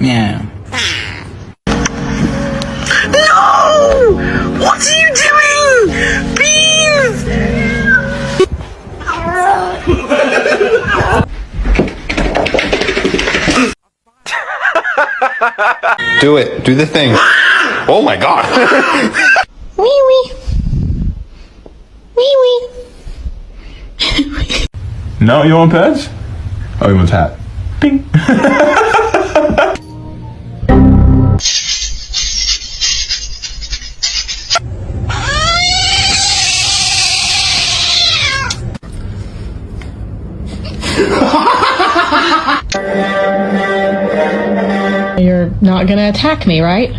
Meow. No! What are you doing? Beans! Do it. Do the thing. Oh my god. Wee wee. Wee wee. No, you want pets? Oh, he wants hat. Ping. You're not gonna attack me, right?